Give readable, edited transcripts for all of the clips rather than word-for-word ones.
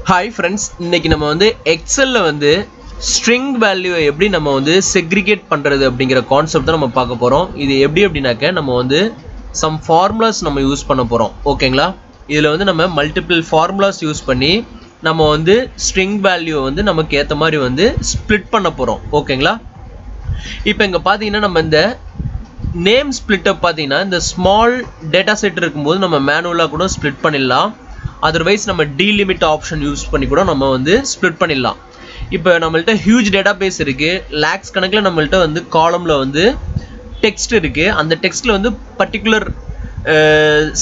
Hi friends, இன்னைக்கு நம்ம வந்து எக்ஸல்ல வந்து string value எப்படி நம்ம வந்து segregate பண்றது அப்படிங்கற கான்செப்ட் தான் நம்ம பார்க்க போறோம். இது எப்படி அப்படினாக்க நம்ம வந்து some formulas நம்ம யூஸ் பண்ண போறோம். ஓகேங்களா? இதுல வந்து நம்ம multiple formulas யூஸ் பண்ணி நம்ம வந்து string value வந்து நமக்கு ஏத்த மாதிரி வந்து split பண்ண போறோம். ஓகேங்களா? இப்போ இங்க பாத்தீங்கன்னா நம்ம இந்த நேம் ஸ்ப்ளிட் அப் பாத்தீங்கன்னா இந்த ஸ்மால் டேட்டா செட் இருக்கும்போது நம்ம மேனுவலா கூட ஸ்ப்ளிட் பண்ணிடலாம். அதர்வைஸ் நம்ம டீலிமிட் ஆப்ஷன் யூஸ் பண்ணி கூட நம்ம வந்து ஸ்ப்ளிட் பண்ணிடலாம். இப்போ நம்மள்ட்ட ஹியூஜ் டேட்டாபேஸ் இருக்கு, லேக்ஸ் கணக்கில் நம்மள்ட்ட வந்து காலம்ல வந்து டெக்ஸ்ட் இருக்கு. அந்த டெக்ஸ்ட்ல வந்து பர்டிகுலர்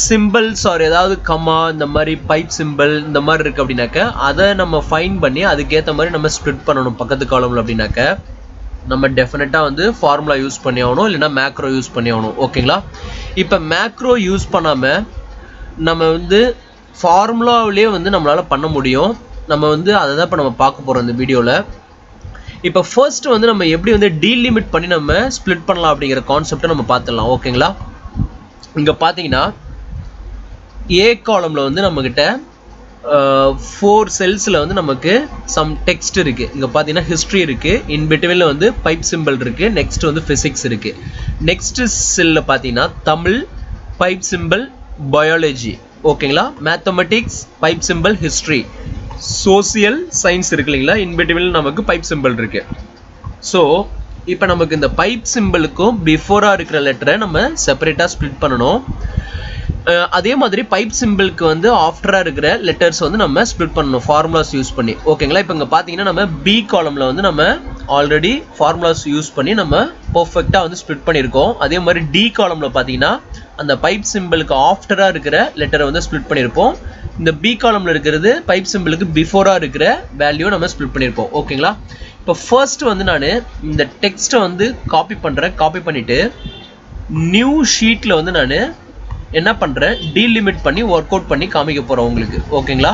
சிம்பிள்ஸ் ஆர் ஏதாவது கமா இந்த மாதிரி பைப் சிம்பிள் இந்த மாதிரி இருக்கு அப்படின்னாக்க அதை நம்ம ஃபைன் பண்ணி அதுக்கேற்ற மாதிரி நம்ம ஸ்ப்ளிட் பண்ணணும் பக்கத்து காலம்ல அப்படின்னாக்க நம்ம டெஃபினட்டாக வந்து ஃபார்முலா யூஸ் பண்ணி ஆகணும், இல்லைனா மேக்ரோ யூஸ் பண்ணி ஆகணும். ஓகேங்களா? இப்போ மேக்ரோ யூஸ் பண்ணாமல் நம்ம வந்து ஃபார்முலாவிலே வந்து நம்மளால் பண்ண முடியும். நம்ம வந்து அதை தான் இப்போ நம்ம பார்க்க போகிறோம் இந்த வீடியோவில். இப்போ ஃபர்ஸ்ட் வந்து நம்ம எப்படி வந்து டீலிமிட் பண்ணி நம்ம ஸ்ப்ளிட் பண்ணலாம் அப்படிங்கிற கான்செப்டை நம்ம பார்த்துடலாம். ஓகேங்களா? இங்கே பார்த்தீங்கன்னா ஏ காலமில் வந்து நம்மக்கிட்ட 4 செல்ஸில் வந்து நமக்கு சம் டெக்ஸ்ட் இருக்குது. இங்கே பார்த்தீங்கன்னா ஹிஸ்ட்ரி இருக்குது, இன் பிட்வீனில் வந்து பைப் சிம்பிள் இருக்குது, நெக்ஸ்ட் வந்து ஃபிசிக்ஸ் இருக்குது. நெக்ஸ்ட் செல்லில் பார்த்தீங்கன்னா தமிழ், பைப் சிம்பிள், பயாலஜி. ஓகேங்களா? Mathematics, pipe simple, history, social science இருக்கு இல்லைங்களா, இன் பிட்வீனில் நமக்கு பைப் சிம்பிள் இருக்குது. ஸோ இப்போ நமக்கு இந்த பைப் சிம்பிளுக்கும் பிஃபோராக இருக்கிற லெட்டரை நம்ம செப்பரேட்டாக ஸ்ப்ளிட் பண்ணணும். அதே மாதிரி பைப் சிம்பிளுக்கு வந்து ஆஃப்டராக இருக்கிற லெட்டர்ஸ் வந்து நம்ம ஸ்ப்ளிட் பண்ணணும் ஃபார்முலாஸ் யூஸ் பண்ணி. ஓகேங்களா? இப்போ இங்கே பார்த்தீங்கன்னா நம்ம பி காலமில் வந்து நம்ம ஆல்ரெடி ஃபார்முலாஸ் யூஸ் பண்ணி நம்ம பர்ஃபெக்டாக வந்து ஸ்ப்ளிட் பண்ணியிருக்கோம். அதே மாதிரி டி காலமில் பார்த்தீங்கன்னா அந்த பைப் சிம்பிளுக்கு ஆஃப்டராக இருக்கிற லெட்டரை வந்து ஸ்ப்ளிட் பண்ணியிருப்போம். இந்த பி காலமில் இருக்கிறது பைப் சிம்பிளுக்கு பிஃபோராக இருக்கிற வேல்யூ நம்ம ஸ்ப்ளிட் பண்ணியிருப்போம். ஓகேங்களா? இப்போ ஃபர்ஸ்ட் வந்து நான் இந்த டெக்ஸ்ட்டை வந்து காப்பி பண்ணுறேன். காப்பி பண்ணிவிட்டு நியூ ஷீட்டில் வந்து நான் என்ன பண்ணுறேன், டீலிமிட் பண்ணி ஒர்க் அவுட் பண்ணி காமிக்க போகிறோம் உங்களுக்கு. ஓகேங்களா?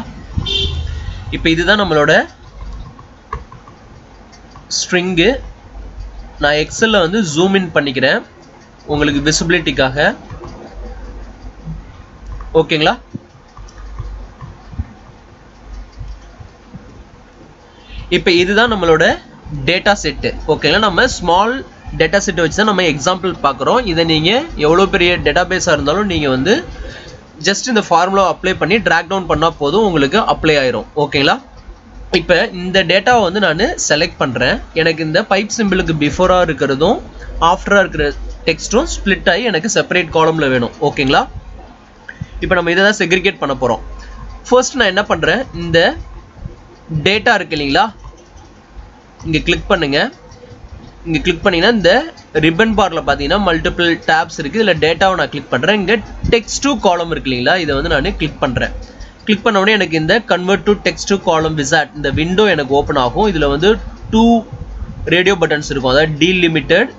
இப்போ இதுதான் நம்மளோட ஸ்ட்ரிங்கு. நான் எக்ஸலில் வந்து ஜூம் இன் பண்ணிக்கிறேன் உங்களுக்கு விசிபிலிட்டிக்காக. ஓகேங்களா? இப்போ இதுதான் நம்மளோட டேட்டா செட்டு. ஓகேங்களா? நம்ம ஸ்மால் டேட்டா செட் வச்சு தான் நம்ம எக்ஸாம்பிள் பார்க்குறோம். இதை நீங்கள் எவ்வளோ பெரிய டேட்டாபேஸாக இருந்தாலும் நீங்கள் வந்து ஜஸ்ட் இந்த ஃபார்முலா அப்ளை பண்ணி ட்ராக் டவுன் பண்ணால் போதும், உங்களுக்கு அப்ளை ஆயிரும். ஓகேங்களா? இப்போ இந்த டேட்டாவை வந்து நான் செலக்ட் பண்ணுறேன். எனக்கு இந்த பைப் சிம்பிளுக்கு பிஃபோராக இருக்கிறதும் ஆஃப்டராக இருக்கிற டெக்ஸ்ட்டும் ஸ்ப்ளிட் ஆகி எனக்கு செப்பரேட் காலமில் வேணும். ஓகேங்களா? இப்போ நம்ம இதை தான் செக்ரிகேட் பண்ண போகிறோம். ஃபர்ஸ்ட் நான் என்ன பண்ணுறேன், இந்த டேட்டா இருக்கு இல்லைங்களா, இங்கே கிளிக் பண்ணுங்கள். இங்கே கிளிக் பண்ணிங்கன்னா இந்த ரிப்பன் பாரில் பார்த்தீங்கன்னா மல்டிபிள் டேப்ஸ் இருக்குது. இதில் டேட்டாவை நான் கிளிக் பண்ணுறேன். இங்கே டெக்ஸ்ட் டு காலம் இருக்கு இல்லைங்களா, இதை வந்து நான் கிளிக் பண்ணுறேன். கிளிக் பண்ண உடனே எனக்கு இந்த கன்வெர்ட் டு டெக்ஸ்ட் டு காலம் விசார்ட் இந்த விண்டோ எனக்கு ஓப்பன் ஆகும். இதில் வந்து 2 ரேடியோ பட்டன்ஸ் இருக்கும், அதாவது டீலிமிட்டட்,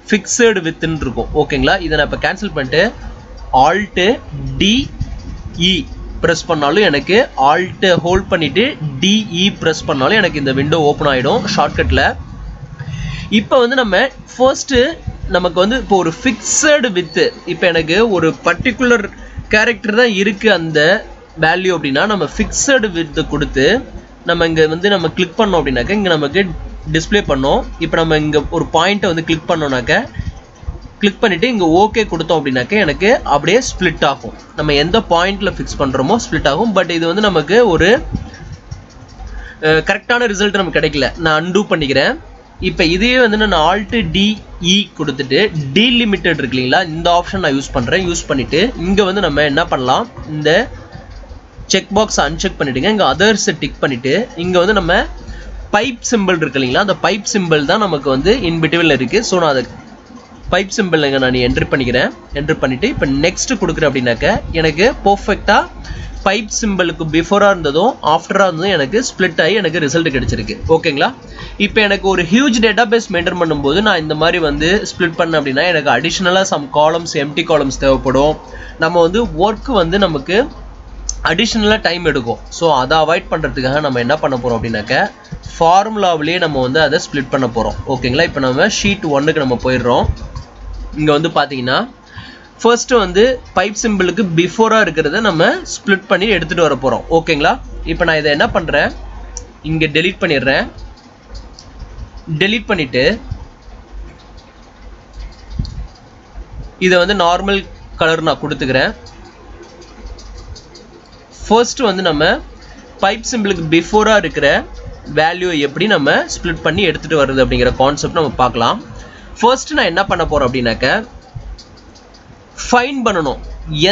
ஃபிக்ஸடு வித்துன்னு இருக்கும். ஓகேங்களா? இதை நான் இப்போ கேன்சல் பண்ணிட்டு ஆல்ட்டு டிஇ ப்ரெஸ் பண்ணாலும் எனக்கு ஆல்ட்டு ஹோல்ட் பண்ணிவிட்டு டிஇ ப்ரெஸ் பண்ணாலும் எனக்கு இந்த விண்டோ ஓப்பன் ஆகிடும் ஷார்ட்கட்டில். இப்போ வந்து நம்ம ஃபர்ஸ்ட்டு நமக்கு வந்து இப்போ ஒரு ஃபிக்ஸடு வித்து, இப்போ எனக்கு ஒரு பர்டிகுலர் கேரக்டர் தான் இருக்குது அந்த வேல்யூ அப்படின்னா நம்ம ஃபிக்ஸடு வித்து கொடுத்து நம்ம இங்கே வந்து நம்ம கிளிக் பண்ணோம் அப்படின்னாக்க இங்கே நமக்கு டிஸ்பிளே பண்ணோம். இப்போ நம்ம இங்கே ஒரு பாயிண்ட்டை வந்து கிளிக் பண்ணோம்னாக்க கிளிக் பண்ணிவிட்டு இங்கே ஓகே கொடுத்தோம் அப்படின்னாக்க எனக்கு அப்படியே ஸ்ப்ளிட் ஆகும். நம்ம எந்த பாயிண்டில் ஃபிக்ஸ் பண்ணுறோமோ ஸ்ப்ளிட் ஆகும். பட் இது வந்து நமக்கு ஒரு கரெக்டான ரிசல்ட் நமக்கு கிடைக்கல. நான் அன்டூ பண்ணிக்கிறேன். இப்போ இதையே வந்து நான் ஆல்ட்டு டிஇ கொடுத்துட்டு டீலிமிட்டட் இருக்கு இல்லைங்களா, இந்த ஆப்ஷன் நான் யூஸ் பண்ணுறேன். யூஸ் பண்ணிவிட்டு இங்கே வந்து நம்ம என்ன பண்ணலாம், இந்த செக் பாக்ஸை அன்செக் பண்ணிவிட்டுங்க. இங்கே அதர்ஸை டிக் பண்ணிவிட்டு இங்கே வந்து நம்ம பைப் சிம்பிள் இருக்கு இல்லைங்களா, அந்த பைப் சிம்பிள் தான் நமக்கு வந்து இன் பிட்வீனில் இருக்குது. ஸோ நான் அதை பைப் சிம்பிள் இங்கே நான் என்ட்ரு பண்ணிக்கிறேன். என்ட்ரு பண்ணிவிட்டு இப்போ நெக்ஸ்ட் கொடுக்குறேன் அப்படின்னாக்க எனக்கு பர்ஃபெக்டாக பைப் சிம்பிளுக்கு பிஃபோராக இருந்ததும் ஆஃப்டராக இருந்ததும் எனக்கு ஸ்ப்ளிட் ஆகி எனக்கு ரிசல்ட் கிடைச்சிருக்கு. ஓகேங்களா? இப்போ எனக்கு ஒரு ஹியூஜ் டேட்டாபேஸ் மெயின்டைன் பண்ணும்போது நான் இந்த மாதிரி வந்து ஸ்ப்ளிட் பண்ணேன் அப்படின்னா எனக்கு அடிஷ்னலாக சம் காலம்ஸ், எம்டி காலம்ஸ் தேவைப்படும். நம்ம வந்து ஒர்க் வந்து நமக்கு அடிஷ்னலாக டைம் எடுக்கும். ஸோ அதை அவாய்ட் பண்ணுறதுக்காக நம்ம என்ன பண்ண போகிறோம் அப்படின்னாக்க ஃபார்முலாவிலேயே நம்ம வந்து அதை ஸ்ப்ளிட் பண்ண போகிறோம். ஓகேங்களா? இப்போ நம்ம ஷீட் 1க்கு நம்ம போயிடுறோம். இங்கே வந்து பார்த்தீங்கன்னா ஃபர்ஸ்ட் வந்து பைப் சிம்பிளுக்கு பிஃபோரா இருக்கிறத நம்ம ஸ்ப்ளிட் பண்ணி எடுத்துட்டு வர போறோம். ஓகேங்களா? இப்போ நான் இதை என்ன பண்ணுறேன், இங்கே டெலீட் பண்ணிடுறேன். டெலீட் பண்ணிவிட்டு இதை வந்து நார்மல் கலர் நான் கொடுத்துக்கிறேன். ஃபர்ஸ்ட் வந்து நம்ம பைப் சிம்பிளுக்கு பிஃபோராக இருக்கிற வேல்யூ எப்படி நம்ம ஸ்ப்ளிட் பண்ணி எடுத்துகிட்டு வருது அப்படிங்கிற கான்செப்ட் நம்ம பார்க்கலாம். ஃபர்ஸ்ட் நான் என்ன பண்ண போகிறேன் அப்படின்னாக்க, ஃபைண்ட் பண்ணணும்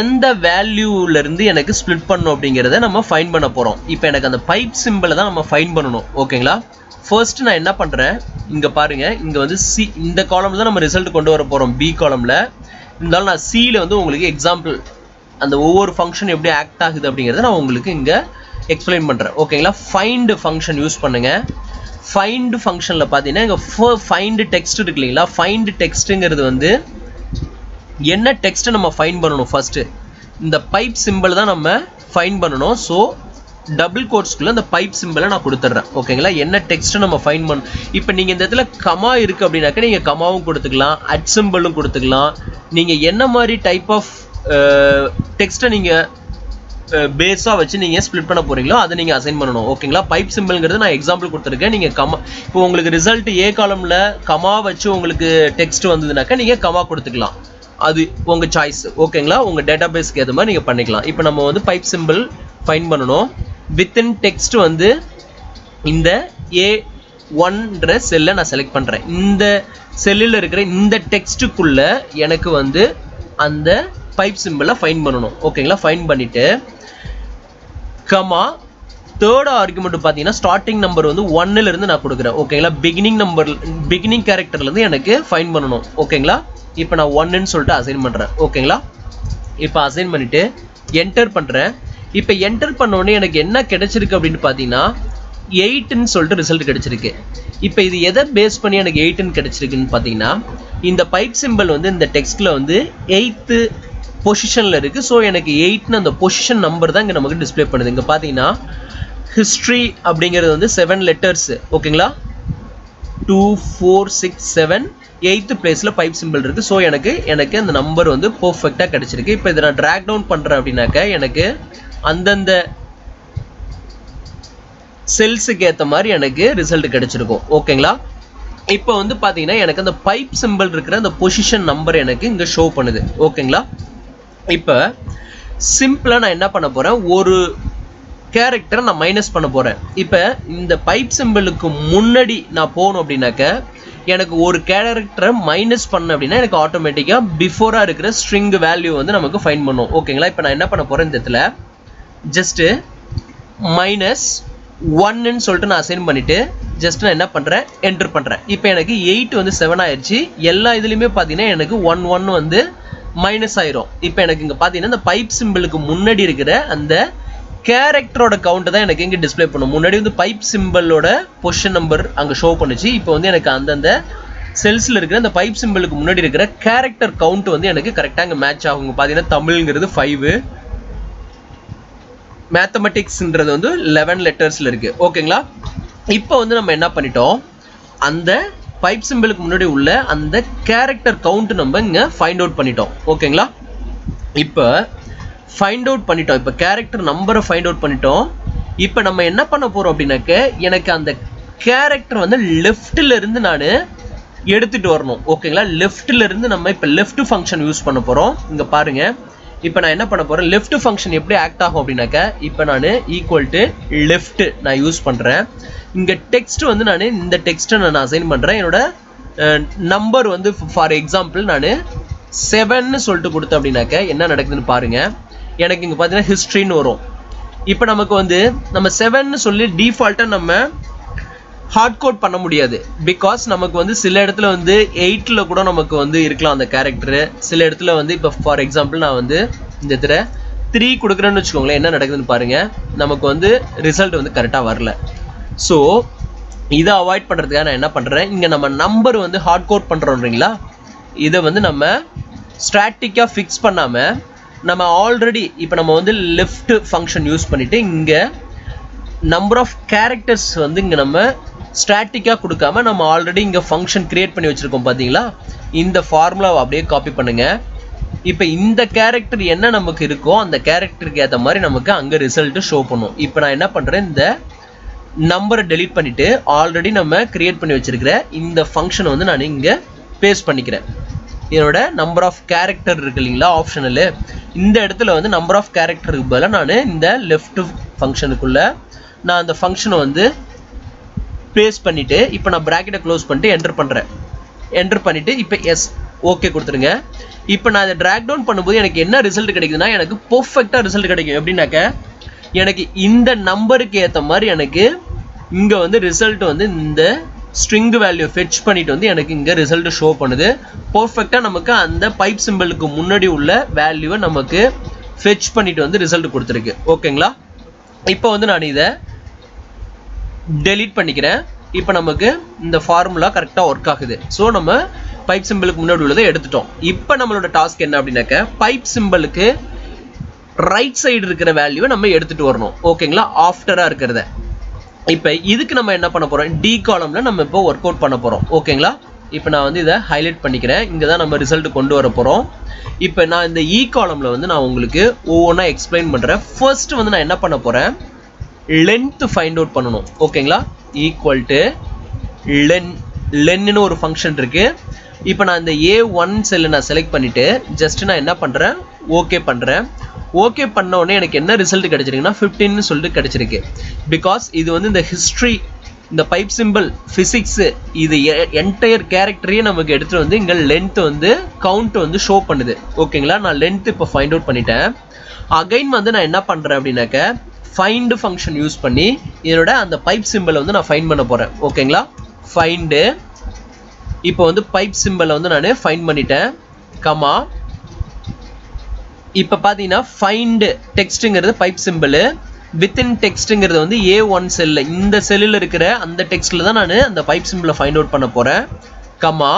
எந்த வேல்யூலேருந்து எனக்கு ஸ்ப்ளிட் பண்ணணும் அப்படிங்கிறத நம்ம ஃபைண்ட் பண்ண போகிறோம். இப்போ எனக்கு அந்த பைப் சிம்பிளை தான் நம்ம ஃபைண்ட் பண்ணணும். ஓகேங்களா, ஃபர்ஸ்ட் நான் என்ன பண்ணுறேன், இங்கே பாருங்கள், இங்கே வந்து சி இந்த காலமில் தான் நம்ம ரிசல்ட் கொண்டு வர போகிறோம், பி காலமில். இருந்தாலும் நான் சியில் வந்து உங்களுக்கு எக்ஸாம்பிள் அந்த ஒவ்வொரு ஃபங்க்ஷன் எப்படி ஆக்ட் ஆகுது அப்படிங்கிறத நான் உங்களுக்கு இங்கே எக்ஸ்பிளைன் பண்ணுறேன். ஓகேங்களா, ஃபைண்ட் ஃபங்க்ஷன் யூஸ் பண்ணுங்கள். ஃபைண்ட் ஃபங்க்ஷனில் பார்த்தீங்கன்னா இங்கே ஃபைண்ட் டெக்ஸ்ட் இருக்கு இல்லைங்களா, ஃபைண்ட் டெக்ஸ்ட்டுங்கிறது வந்து என்ன டெக்ஸ்ட்டை நம்ம ஃபைண்ட் பண்ணணும், ஃபஸ்ட்டு இந்த பைப் சிம்பிள் தான் நம்ம ஃபைண்ட் பண்ணணும். ஸோ டபுள் கோட்ஸ்குள்ளே அந்த பைப் சிம்பிளை நான் கொடுத்துட்றேன். ஓகேங்களா, என்ன டெக்ஸ்ட்டை நம்ம ஃபைண்ட் பண்ணணும். இப்போ நீங்கள் இந்த இடத்துல கமா இருக்குது அப்படின்னாக்கா நீங்கள் கமாவும் கொடுத்துக்கலாம், அட் சிம்பிளும் கொடுத்துக்கலாம். நீங்கள் என்ன மாதிரி டைப் ஆஃப் டெக்ஸ்ட்டை நீங்கள் பேஸாக வச்சு நீங்கள் ஸ்ப்ளிட் பண்ண போகிறீங்களோ அதை நீங்கள் அசைன் பண்ணணும். ஓகேங்களா, பைப் சிம்பிள்ங்கிறது நான் எக்ஸாம்பிள் கொடுத்துருக்கேன். நீங்கள் கமா, இப்போ உங்களுக்கு ரிசல்ட் ஏ காலமில் கமா வச்சு உங்களுக்கு டெக்ஸ்ட் வந்ததுனாக்கா நீங்கள் கமா கொடுத்துக்கலாம், அது உங்கள் சாய்ஸ். ஓகேங்களா, உங்கள் டேட்டா பேஸ்க்கு ஏற்ற மாதிரி நீங்கள் பண்ணிக்கலாம். இப்போ நம்ம வந்து பைப் சிம்பிள் ஃபைண்ட் பண்ணணும். வித்தின் டெக்ஸ்ட் வந்து இந்த A1ன்ற செல்லை நான் செலக்ட் பண்ணுறேன். இந்த செல்லில் இருக்கிற இந்த டெக்ஸ்ட்டுக்குள்ளே எனக்கு வந்து அந்த பைப் சிம்பிளை ஃபைண்ட் பண்ணணும். ஓகேங்களா, ஃபைண்ட் பண்ணிவிட்டு கமா தேர்ட் ஆர்குமெண்ட் பார்த்தீங்கன்னா ஸ்டார்டிங் நம்பர் வந்து 1லேருந்து நான் கொடுக்குறேன். ஓகேங்களா, பிகினிங் கேரக்டர்லேருந்து எனக்கு ஃபைண்ட் பண்ணணும். ஓகேங்களா, இப்போ நான் 1ன்னு சொல்லிட்டு அசைன் பண்ணுறேன். ஓகேங்களா, இப்போ அசைன் பண்ணிவிட்டு என்டர் பண்ணுறேன். இப்போ என்டர் பண்ணோடனே எனக்கு என்ன கிடைச்சிருக்கு அப்படின்னு பார்த்தீங்கன்னா 8ன்னு சொல்லிட்டு ரிசல்ட் கிடைச்சிருக்கு. இப்போ இது எதை பேஸ் பண்ணி எனக்கு 8ன்னு கிடைச்சிருக்குன்னு பார்த்தீங்கன்னா, இந்த பைப் சிம்பிள் வந்து இந்த டெக்ஸ்ட்டில் வந்து 8th பொசிஷனில் இருக்குது. ஸோ எனக்கு 8ன்னு அந்த பொசிஷன் நம்பர் தான் இங்கே நமக்கு டிஸ்பிளே பண்ணுது. இங்கே பார்த்தீங்கன்னா ஹிஸ்ட்ரி அப்படிங்கிறது வந்து 7 லெட்டர்ஸ். ஓகேங்களா, 2 4 6 7 8th பிளேஸில் பைப் சிம்பிள் இருக்குது. ஸோ எனக்கு அந்த நம்பர் வந்து பர்ஃபெக்டாக கிடச்சிருக்கு. இப்போ இதை நான் ட்ராக் டவுன் பண்ணுறேன் அப்படின்னாக்கா எனக்கு அந்தந்த செல்ஸுக்கு ஏற்ற மாதிரி எனக்கு ரிசல்ட் கிடைச்சிருக்கும். ஓகேங்களா, இப்போ வந்து பார்த்தீங்கன்னா எனக்கு அந்த பைப் சிம்பிள் இருக்கிற அந்த பொசிஷன் நம்பர் எனக்கு இங்கே ஷோ பண்ணுது. ஓகேங்களா, இப்போ சிம்பிளாக நான் என்ன பண்ண போகிறேன், ஒரு கேரக்டரை நான் மைனஸ் பண்ண போகிறேன். இப்போ இந்த பைப் சிம்பிளுக்கு முன்னாடி நான் போகணும் அப்படின்னாக்க எனக்கு ஒரு கேரக்டரை மைனஸ் பண்ண அப்படின்னா எனக்கு ஆட்டோமேட்டிக்காக பிஃபோராக இருக்கிற ஸ்ட்ரிங் வேல்யூ வந்து நமக்கு ஃபைண்ட் பண்ணும். ஓகேங்களா, இப்போ நான் என்ன பண்ண போகிறேன், இந்த இடத்துல ஜஸ்ட்டு -1ன்னு சொல்லிட்டு நான் அசைன் பண்ணிவிட்டு ஜஸ்ட் நான் என்ன பண்ணுறேன், என்டர் பண்ணுறேன். இப்போ எனக்கு 8 வந்து 7 ஆயிடுச்சு. எல்லா இதுலேயுமே பார்த்தீங்கன்னா எனக்கு 1 வந்து மைனஸ் ஆயிரும். இப்போ எனக்கு இங்கே பார்த்தீங்கன்னா இந்த பைப் சிம்பிளுக்கு முன்னாடி இருக்கிற அந்த கேரக்டரோட கவுண்ட் தான் எனக்கு இங்கே டிஸ்பிளே பண்ணும். முன்னாடி வந்து பைப் சிம்பிளோட பொசிஷன் நம்பர் அங்கே ஷோ பண்ணுச்சு. இப்போ வந்து எனக்கு அந்தந்த செல்ஸில் இருக்கிற அந்த பைப் சிம்பிளுக்கு முன்னாடி இருக்கிற கேரக்டர் கவுண்ட் வந்து எனக்கு கரெக்டாக இங்கே மேட்ச் ஆகும். பார்த்தீங்கன்னா தமிழ்ங்கிறது 5, மேத்தமெட்டிக்ஸ்ன்றது வந்து 11 லெட்டர்ஸில் இருக்குது. ஓகேங்களா, இப்போ வந்து நம்ம என்ன பண்ணிட்டோம், அந்த பைப் சிம்பிளுக்கு முன்னாடி உள்ள அந்த கேரக்டர் கவுண்ட் நம்ம இங்கே ஃபைண்ட் அவுட் பண்ணிட்டோம். ஓகேங்களா, இப்போ ஃபைண்ட் அவுட் பண்ணிட்டோம். இப்போ கேரக்டர் நம்பரை ஃபைண்ட் அவுட் பண்ணிட்டோம். இப்போ நம்ம என்ன பண்ண போகிறோம் அப்படின்னாக்க எனக்கு அந்த கேரக்டர் வந்து லெஃப்டிலேருந்து நான் எடுத்துகிட்டு வரணும். ஓகேங்களா, லெஃப்டிலேருந்து நம்ம இப்போ லெஃப்ட் ஃபங்க்ஷன் யூஸ் பண்ண போகிறோம். இங்கே பாருங்கள், இப்போ நான் என்ன பண்ண போகிறேன், லெஃப்ட் ஃபங்க்ஷன் எப்படி ஆக்ட் ஆகும் அப்படின்னாக்க இப்போ நான் ஈக்குவல் டு லெஃப்ட் நான் யூஸ் பண்ணுறேன். இங்கே டெக்ஸ்ட் வந்து நான் இந்த டெக்ஸ்ட்டை நான் அசைன் பண்ணுறேன். என்னோட நம்பர் வந்து ஃபார் எக்ஸாம்பிள் நான் 7ன்னு சொல்லிட்டு கொடுத்தேன் அப்படின்னாக்க என்ன நடக்குதுன்னு பாருங்கள். எனக்கு இங்கே பார்த்தீங்கன்னா ஹிஸ்ட்ரின்னு வரும். இப்போ நமக்கு வந்து நம்ம 7ன்னு சொல்லி டிஃபால்ட்டாக நம்ம ஹார்ட் கோட் பண்ண முடியாது. பிகாஸ் நமக்கு வந்து சில இடத்துல வந்து 8ல் கூட நமக்கு வந்து இருக்கலாம் அந்த கேரக்டரு. சில இடத்துல வந்து இப்போ ஃபார் எக்ஸாம்பிள் நான் வந்து இந்த இடத்துல 3 கொடுக்குறேன்னு வச்சுக்கோங்களேன், என்ன நடக்குதுன்னு பாருங்கள். நமக்கு வந்து ரிசல்ட் வந்து கரெக்டாக வரல. ஸோ இதை அவாய்ட் பண்ணுறதுக்காக நான் என்ன பண்ணுறேன், இங்கே நம்ம நம்பர் வந்து ஹார்ட் கோட் பண்ணுறோன்றீங்களா, இதை வந்து நம்ம ஸ்டாட்டிக்காக ஃபிக்ஸ் பண்ணாமல் நம்ம ஆல்ரெடி இப்போ நம்ம வந்து லெஃப்ட் ஃபங்க்ஷன் யூஸ் பண்ணிவிட்டு இங்கே நம்பர் ஆஃப் கேரக்டர்ஸ் வந்து இங்கே நம்ம ஸ்டாட்டிக்காக கொடுக்காம நம்ம ஆல்ரெடி இங்கே ஃபங்க்ஷன் க்ரியேட் பண்ணி வச்சுருக்கோம் பார்த்தீங்களா. இந்த ஃபார்முலாவை அப்படியே காப்பி பண்ணுங்கள். இப்போ இந்த கேரக்டர் என்ன நமக்கு இருக்கோ அந்த கேரக்டருக்கு ஏற்ற மாதிரி நமக்கு அங்கே ரிசல்ட்டு ஷோ பண்ணும். இப்போ நான் என்ன பண்ணுறேன், இந்த நம்பரை டெலீட் பண்ணிவிட்டு ஆல்ரெடி நம்ம கிரியேட் பண்ணி வச்சுருக்கிற இந்த ஃபங்க்ஷனை வந்து நான் இங்கே பேஸ்ட் பண்ணிக்கிறேன். இதோட நம்பர் ஆஃப் கேரக்டர் இருக்கு இல்லைங்களா ஆப்ஷனலு, இந்த இடத்துல வந்து நம்பர் ஆஃப் கேரக்டருக்கு பதிலாக நான் இந்த லெஃப்ட் ஃபங்க்ஷனுக்குள்ளே நான் அந்த ஃபங்க்ஷனை வந்து பேஸ்ட் பண்ணிவிட்டு இப்போ நான் ப்ராக்கெட்டை க்ளோஸ் பண்ணிட்டு என்டர் பண்ணுறேன். என்டர் பண்ணிவிட்டு இப்போ எஸ் ஓகே கொடுத்துருங்க. இப்போ நான் அதை ட்ராக் டவுன் பண்ணும்போது எனக்கு என்ன ரிசல்ட் கிடைக்குதுன்னா, எனக்கு பர்ஃபெக்டாக ரிசல்ட் கிடைக்கும். எப்படின்னாக்க எனக்கு இந்த நம்பருக்கு ஏற்ற மாதிரி எனக்கு இங்கே வந்து ரிசல்ட் வந்து இந்த ஸ்ட்ரிங் வேல்யூ ஃபெட்ச் பண்ணிட்டு வந்து எனக்கு இங்கே ரிசல்ட் ஷோ பண்ணுது. பர்ஃபெக்டாக நமக்கு அந்த பைப் சிம்பிளுக்கு முன்னாடி உள்ள வேல்யூவை நமக்கு ஃபெட்ச் பண்ணிட்டு வந்து ரிசல்ட் கொடுத்துருக்கு. ஓகேங்களா? இப்போ வந்து நான் இதை டெலீட் பண்ணிக்கிறேன். இப்போ நமக்கு இந்த ஃபார்முலா கரெக்டாக ஒர்க் ஆகுது. ஸோ நம்ம பைப் சிம்பிளுக்கு முன்னாடி உள்ளதை எடுத்துட்டோம். இப்போ நம்மளோட டாஸ்க் என்ன அப்படின்னாக்க, பைப் சிம்பிளுக்கு ரைட் சைடு இருக்கிற வேல்யூவை நம்ம எடுத்துகிட்டு வரணும். ஓகேங்களா? ஆஃப்டராக இருக்கிறத. இப்போ இதுக்கு நம்ம என்ன பண்ண போகிறோம், டி காலமில் நம்ம இப்போ ஒர்க் அவுட் பண்ண போகிறோம். ஓகேங்களா? இப்போ நான் வந்து இதை ஹைலைட் பண்ணிக்கிறேன். இங்கே தான் நம்ம ரிசல்ட் கொண்டு வர போகிறோம். இப்போ நான் இந்த இ காலமில் வந்து நான் உங்களுக்கு ஒவ்வொன்றா எக்ஸ்பிளைன் பண்ணுறேன். ஃபர்ஸ்ட் வந்து நான் என்ன பண்ண போகிறேன், லென்த் ஃபைண்ட் அவுட் பண்ணணும். ஓகேங்களா? ஈக்குவல் டு லென்னு ஒரு ஃபங்க்ஷன் இருக்குது. இப்போ நான் இந்த A1 செல்லை நான் செலக்ட் பண்ணிவிட்டு ஜஸ்ட் நான் என்ன பண்ணுறேன், ஓகே பண்ணுறேன். ஓகே பண்ண உடனே எனக்கு என்ன ரிசல்ட் கிடைச்சிருக்குன்னா 15 சொல்லிட்டு கிடைச்சிருக்கு. பிகாஸ் இது வந்து இந்த ஹிஸ்ட்ரி, இந்த பைப் சிம்பிள், ஃபிசிக்ஸு, இது என்டையர் கேரக்டரையே நமக்கு எடுத்துகிட்டு வந்து இங்கே லென்த் வந்து கவுண்ட் வந்து ஷோ பண்ணுது. ஓகேங்களா? நான் லென்த் இப்போ ஃபைண்ட் அவுட் பண்ணிட்டேன். அகைன் வந்து நான் என்ன பண்ணுறேன் அப்படின்னாக்க, ஃபைண்டு ஃபங்க்ஷன் யூஸ் பண்ணி இதனோட அந்த பைப் சிம்பிளை வந்து நான் ஃபைண்ட் பண்ண போகிறேன். ஓகேங்களா? ஃபைண்டு இப்போ வந்து பைப் சிம்பிளை வந்து நான் ஃபைண்ட் பண்ணிட்டேன். கமா இப்போ பார்த்தீங்கன்னா ஃபைண்டு டெக்ஸ்ட்டுங்கிறது பைப் சிம்பிள், வித்தின் டெக்ஸ்ட்டுங்கிறது வந்து A1 செல்லில், இந்த செல்லில் இருக்கிற அந்த டெக்ஸ்ட்டில் தான் நான் அந்த பைப் சிம்பிளை ஃபைண்ட் அவுட் பண்ண போகிறேன். கமா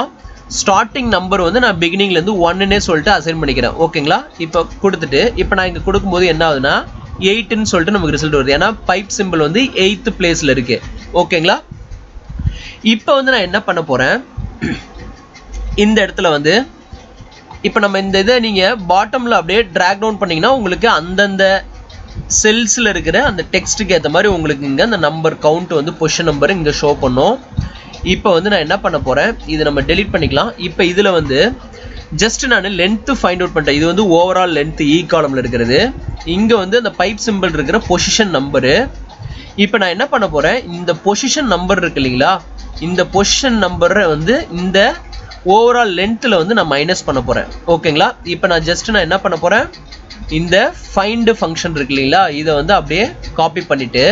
ஸ்டார்டிங் நம்பர் வந்து நான் பிகினிங்லேருந்து 1ன்னே சொல்லிட்டு அசைன் பண்ணிக்கிறேன். ஓகேங்களா? இப்போ கொடுத்துட்டு இப்போ நான் இங்கே கொடுக்கும்போது என்ன ஆகுதுன்னா 8ன்னு சொல்லிட்டு நமக்கு ரிசல்ட் வருது. ஏன்னா பைப் சிம்பிள் வந்து 8th பிளேஸில் இருக்குது. ஓகேங்களா? இப்போ வந்து நான் என்ன பண்ண போகிறேன், இந்த இடத்துல வந்து இப்போ நம்ம இந்த இதை நீங்கள் பாட்டமில் அப்படியே ட்ராக் டவுன் பண்ணிங்கன்னா உங்களுக்கு அந்தந்த செல்ஸில் இருக்கிற அந்த டெக்ஸ்ட்டுக்கு ஏற்ற மாதிரி உங்களுக்கு இங்கே அந்த நம்பர் கவுண்ட் வந்து பொசிஷன் நம்பர் இங்கே ஷோ பண்ணும். இப்போ வந்து நான் என்ன பண்ண போகிறேன், இதை நம்ம டெலீட் பண்ணிக்கலாம். இப்போ இதில் வந்து ஜஸ்ட் நான் லென்த்து ஃபைண்ட் அவுட் பண்ணிட்டேன். இது வந்து ஓவரால் லென்த்து இ காலமில் இருக்கிறது. இங்கே வந்து அந்த பைப் சிம்பிள் இருக்கிற பொசிஷன் நம்பரு. இப்போ நான் என்ன பண்ண போகிறேன், இந்த பொசிஷன் நம்பர் இருக்கு இல்லைங்களா, இந்த பொசிஷன் நம்பரை வந்து இந்த ஓவரால் லென்த்தில் வந்து நான் மைனஸ் பண்ண போகிறேன். ஓகேங்களா? இப்போ நான் ஜஸ்ட் நான் என்ன பண்ண போகிறேன், இந்த ஃபைண்டு ஃபங்க்ஷன் இருக்கு இல்லைங்களா, இதை வந்து அப்படியே காப்பி பண்ணிவிட்டு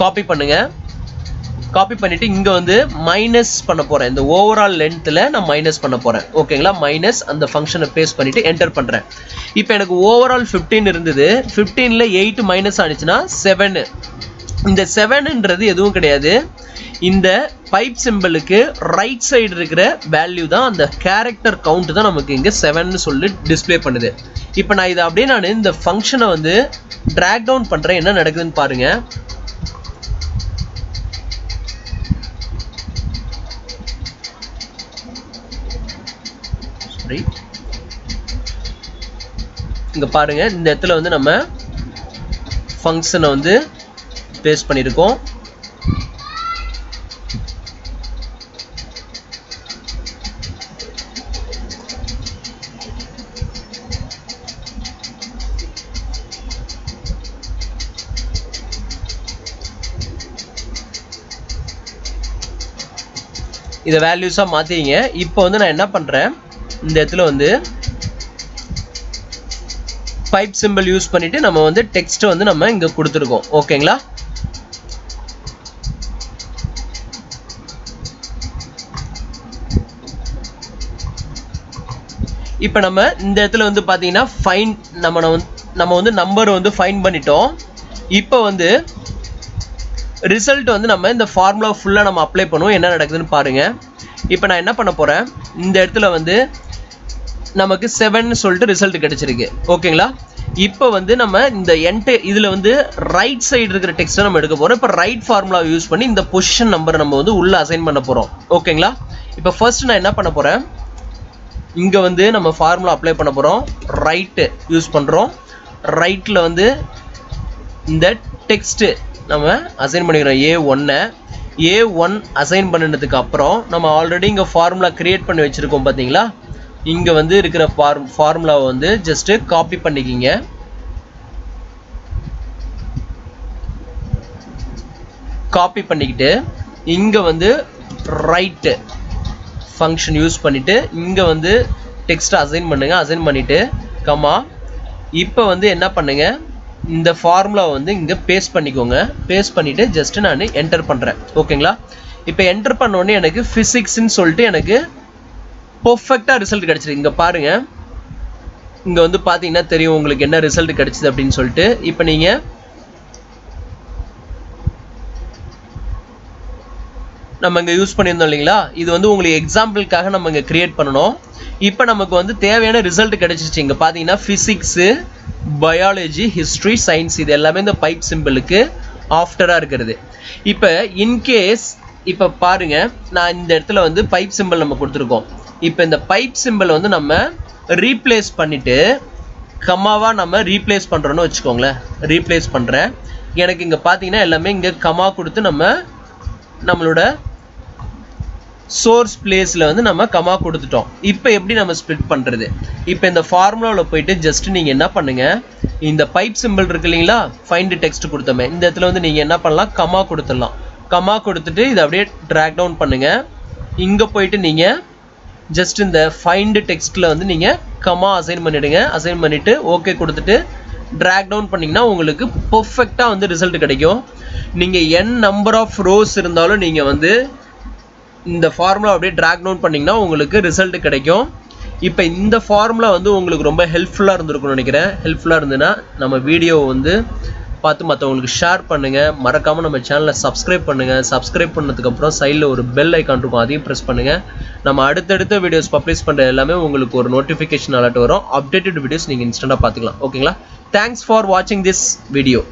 காப்பி பண்ணிவிட்டு இங்கே வந்து மைனஸ் பண்ண போகிறேன். இந்த ஓவரால் லென்த்தில் நான் மைனஸ் பண்ண போகிறேன். ஓகேங்களா? மைனஸ் அந்த ஃபங்க்ஷனை பேஸ்ட் பண்ணிவிட்டு என்டர் பண்ணுறேன். இப்போ எனக்கு ஓவரால் 15 இருந்தது. 15ல் 8 மைனஸ் ஆனிச்சுன்னா 7. இந்த 7ன்றது எதுவும் கிடையாது, இந்த பைப் சிம்பிளுக்கு ரைட் சைடு இருக்கிற வேல்யூ தான், அந்த கேரக்டர் கவுண்ட் தான் நமக்கு இங்கே 7ன்னு சொல்லி டிஸ்பிளே பண்ணுது. இப்போ நான் இதை அப்படியே நான் இந்த ஃபங்க்ஷனை வந்து ட்ராக் டவுன் பண்ணுறேன். என்ன நடக்குதுன்னு பாருங்கள். இங்கே பாருங்கள், இந்த இடத்துல வந்து நம்ம ஃபங்க்ஷனை வந்து பேஸ்ட் பண்ணியிருக்கோம். இதை வேல்யூஸாக மாற்றிங்க. இப்போ வந்து நான் என்ன பண்ணுறேன், இந்த இடத்துல வந்து பைப் சிம்பிள் யூஸ் பண்ணிவிட்டு நம்ம வந்து டெக்ஸ்ட்டை வந்து நம்ம இங்கே கொடுத்துருக்கோம். ஓகேங்களா? இப்போ நம்ம இந்த இடத்துல வந்து பார்த்தீங்கன்னா ஃபைன் நம்ம வந்து நம்பர் வந்து ஃபைன் பண்ணிட்டோம். இப்போ வந்து ரிசல்ட் வந்து நம்ம இந்த ஃபார்முலா ஃபுல்லாக நம்ம அப்ளை பண்ணுவோம். என்ன நடக்குதுன்னு பாருங்கள். இப்போ நான் என்ன பண்ண போகிறேன், இந்த இடத்துல வந்து நமக்கு 7ன்னு சொல்லிட்டு ரிசல்ட் கிடைச்சிருக்கு. ஓகேங்களா? இப்போ வந்து நம்ம இந்த இதில் வந்து ரைட் சைடு இருக்கிற டெக்ஸ்ட்டை நம்ம எடுக்க போகிறோம். இப்போ ரைட் ஃபார்முலா யூஸ் பண்ணி இந்த பொசிஷன் நம்பரை நம்ம வந்து உள்ளே அசைன் பண்ண போகிறோம். ஓகேங்களா? இப்போ ஃபர்ஸ்ட் நான் என்ன பண்ண போகிறேன், இங்க வந்து நம்ம ஃபார்முலா அப்ளை பண்ண போறோம். ரைட் யூஸ் பண்றோம். ரைட்ல வந்து இந்த டெக்ஸ்ட் நம்ம அசைன் பண்ணிக்கிறோம். A1 அசைன் பண்ணதுக்கு அப்புறம் நம்ம ஆல்ரெடி இங்க ஃபார்முலா கிரியேட் பண்ணி வச்சிருக்கோம் பாத்தீங்களா? இங்க வந்து இருக்கிற ஃபார்முலாவை வந்து ஜஸ்ட் காப்பி பண்ணிக்கிங்க. காப்பி பண்ணிக்கிட்டு இங்க வந்து ரைட் ஃபங்க்ஷன் யூஸ் பண்ணிட்டு இங்க வந்து டெக்ஸ்ட் அசைன் பண்ணுங்க. அசைன் பண்ணிட்டு கமா இப்போ வந்து என்ன பண்ணுங்க, இந்த ஃபார்முலா வந்து இங்க பேஸ்ட் பண்ணிக்கோங்க. பேஸ்ட் பண்ணிட்டு ஜஸ்ட் நான் என்டர் பண்றேன். ஓகேங்களா? இப்போ என்டர் பண்ண உடனே எனக்கு பிசிக்ஸ்னு சொல்லிட்டு எனக்கு பெர்ஃபெக்ட்டா ரிசல்ட் கிடைச்சிருக்கு. இங்க பாருங்க, இங்க வந்து பாத்தீங்கன்னா தெரியும் உங்களுக்கு என்ன ரிசல்ட் கிடைச்சது அப்படின்னு சொல்லிட்டு. இப்போ நீங்க நம்ம இங்க யூஸ் பண்ணியிருந்தோம் இல்லைங்களா? இது வந்து உங்களுக்கு எக்ஸாம்பிளுக்காக நம்ம இங்க கிரியேட் பண்ணணும். இப்போ நமக்கு வந்து தேவையான ரிசல்ட் கிடைச்சிருச்சு. இங்க பாத்தீங்கன்னா பிசிக்ஸ், பயாலஜி, ஹிஸ்டரி, சயின்ஸ் இது எல்லாமே இந்த பைப் சிம்பிளுக்கு ஆஃப்டரா இருக்கிறது. இப்போ இன்கேஸ் இப்போ பாருங்க, நான் இந்த இடத்துல வந்து பைப் சிம்பிள் நம்ம கொடுத்துருக்கோம். இப்போ இந்த பைப் சிம்பிள் வந்து நம்ம ரீப்ளேஸ் பண்ணிட்டு கமாவா நம்ம ரீப்ளேஸ் பண்றோம்னு வச்சுக்கோங்களேன். ரீப்ளேஸ் பண்றேன். எனக்கு இங்க பாத்தீங்கன்னா எல்லாமே இங்க கமா கொடுத்து நம்மளோட சோர்ஸ் பிளேஸ்ல வந்து நம்ம கமா கொடுத்துட்டோம். இப்போ எப்படி நம்ம ஸ்ப்ளிட் பண்றது? இப்போ இந்த ஃபார்முலால போயிட்டு ஜஸ்ட் நீங்க என்ன பண்ணுங்க, இந்த பைப் சிம்பிள் இருக்கு இல்லைங்களா, ஃபைண்ட் டெக்ஸ்ட் கொடுத்தோமே, இந்த இடத்துல வந்து நீங்க என்ன பண்ணலாம், கமா கொடுத்துடலாம். கமா கொடுத்துட்டு இதை அப்படியே டிராக் டவுன் பண்ணுங்க. இங்க போயிட்டு நீங்க ஜஸ்ட் இந்த ஃபைண்ட் டெக்ஸ்ட்ல வந்து நீங்க கமா அசைன் பண்ணிடுங்க. அசைன் பண்ணிட்டு ஓகே கொடுத்துட்டு டிராக் டவுன் பண்ணீங்கன்னா உங்களுக்கு பெர்ஃபெக்ட்டா வந்து ரிசல்ட் கிடைக்கும். நீங்க n நம்பர் ஆஃப் ரோஸ் இருந்தாலும் நீங்க வந்து இந்த ஃபார்முலா அப்படியே டிராக் டவுன் பண்ணீங்கன்னா உங்களுக்கு ரிசல்ட் கிடைக்கும். இப்போ இந்த ஃபார்முலா வந்து உங்களுக்கு ரொம்ப ஹெல்ப்ஃபுல்லா இருந்திருக்கும்னு நினைக்கிறேன். ஹெல்ப்ஃபுல்லா இருந்ததுன்னா நம்ம வீடியோ வந்து பார்த்து மற்றவங்களுக்கு ஷேர் பண்ணுங்க. மறக்காம நம்ம சேனலை சப்ஸ்கிரைப் பண்ணுங்க. சப்ஸ்கிரைப் பண்ணதுக்கு அப்புறம் சைடில் ஒரு பெல் ஐக்கான் இருக்கும், அதையும் ப்ரெஸ் பண்ணுங்க. நம்ம அடுத்தடுத்த வீடியோஸ் பப்ளிஷ் பண்ற எல்லாமே உங்களுக்கு ஒரு நோட்டிஃபிகேஷன் அலர்ட் வரும். அப்டேட்டட் வீடியோஸ் நீங்க இன்ஸ்டன்டா பார்த்துக்கலாம். ஓகேங்களா? தேங்க்ஸ் ஃபார் வாட்சிங் திஸ் வீடியோ.